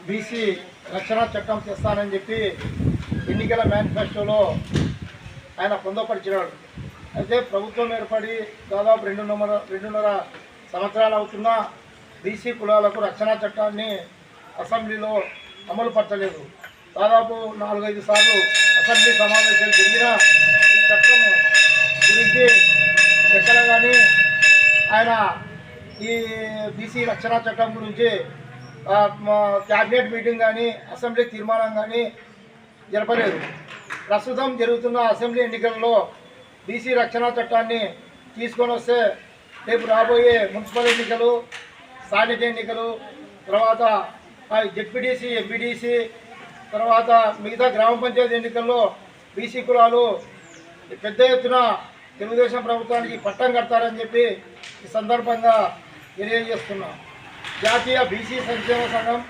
BC రక్షణ చట్టం తెస్తానని చెప్పి ఎన్నికల మేనిఫెస్టోలో ఆయన పొందపరిచినాడు. అయితే ప్రభుత్వం ఏర్పడి దాదాపు రెండున్నర సంవత్సరాలు అవుతున్నా బీసీ కులాలకు రక్షణ చట్టాన్ని అసెంబ్లీలో అమలు పరచలేదు. దాదాపు 4-5 సార్లు అసెంబ్లీ సమావేశాలు జరిగినా ఈ చట్టం గురించి ఎక్కడ కానీ ఆయన ఈ బీసీ రక్షణ చట్టం గురించి క్యాబినెట్ మీటింగ్ కానీ అసెంబ్లీ తీర్మానం కానీ జరపలేదు. ప్రస్తుతం జరుగుతున్న అసెంబ్లీ ఎన్నికల్లో బీసీ రక్షణ చట్టాన్ని తీసుకొని వస్తే రేపు రాబోయే మున్సిపల్ ఎన్నికలు, స్థానిక ఎన్నికలు, తర్వాత జెడ్పీటీసీ, ఎంపీటీసీ, తర్వాత మిగతా గ్రామ పంచాయతీ ఎన్నికల్లో బీసీ కులాలు పెద్ద ఎత్తున తెలుగుదేశం ప్రభుత్వానికి పట్టం కడతారని చెప్పి ఈ సందర్భంగా తెలియజేస్తున్నాం. జాతీయ బీసీ సంక్షేమ సంఘం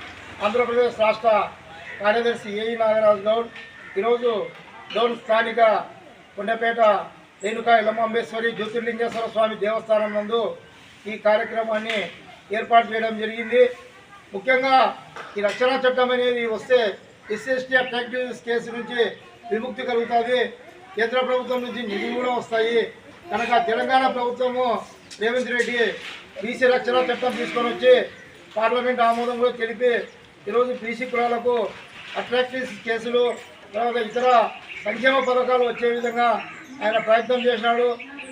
ఆంధ్రప్రదేశ్ రాష్ట్ర కార్యదర్శి ఏఈ నాగరాజు గౌడ్ ఈరోజు డోన్ స్థానిక కొండపేట రేణుకా ఎల్లమ్మంబేశ్వరి జ్యోతిర్లింగేశ్వర స్వామి దేవస్థానం నందు ఈ కార్యక్రమాన్ని ఏర్పాటు చేయడం జరిగింది. ముఖ్యంగా ఈ రక్షణ చట్టం అనేది వస్తే ఎస్సీ/ఎస్టీ అట్రాక్టివ్స్ కేసు నుంచి విముక్తి కలుగుతుంది. కేంద్ర ప్రభుత్వం నుంచి నిధులు కూడా వస్తాయి. కనుక తెలంగాణ ప్రభుత్వము రేవంత్ రెడ్డి బీసీ రక్షణ చట్టం తీసుకొని వచ్చి పార్లమెంట్ ఆమోదం కూడా తెలిపి ఈరోజు బీసీ కులాలకు అట్రాక్టివ్స్ కేసులు, తర్వాత ఇతర సంక్షేమ పథకాలు వచ్చే విధంగా ఆయన ప్రయత్నం చేసినాడు.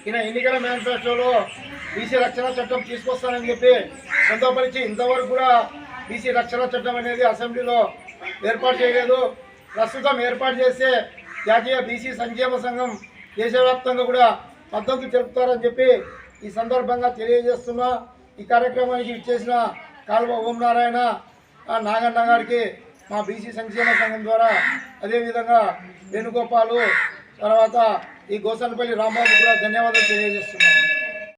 ఈయన ఎన్నికల మేనిఫెస్టోలో బీసీ రక్షణ చట్టం తీసుకొస్తానని చెప్పి పొందపరిచి ఇంతవరకు కూడా బీసీ రక్షణ చట్టం అనేది అసెంబ్లీలో ఏర్పాటు చేయలేదు. ప్రస్తుతం ఏర్పాటు చేస్తే జాతీయ బీసీ సంక్షేమ సంఘం దేశవ్యాప్తంగా కూడా మద్దతు తెలుపుతారని చెప్పి ఈ సందర్భంగా తెలియజేస్తున్నా. ఈ కార్యక్రమానికి ఇచ్చేసిన కాల్వ ఓంనారాయణ, నాగన్న గారికి మా బీసీ సంక్షేమ సంఘం ద్వారా, అదేవిధంగా వేణుగోపాలు, తర్వాత ఈ గోసనపల్లి రాంబాబు కూడా ధన్యవాదాలు తెలియజేస్తున్నాం.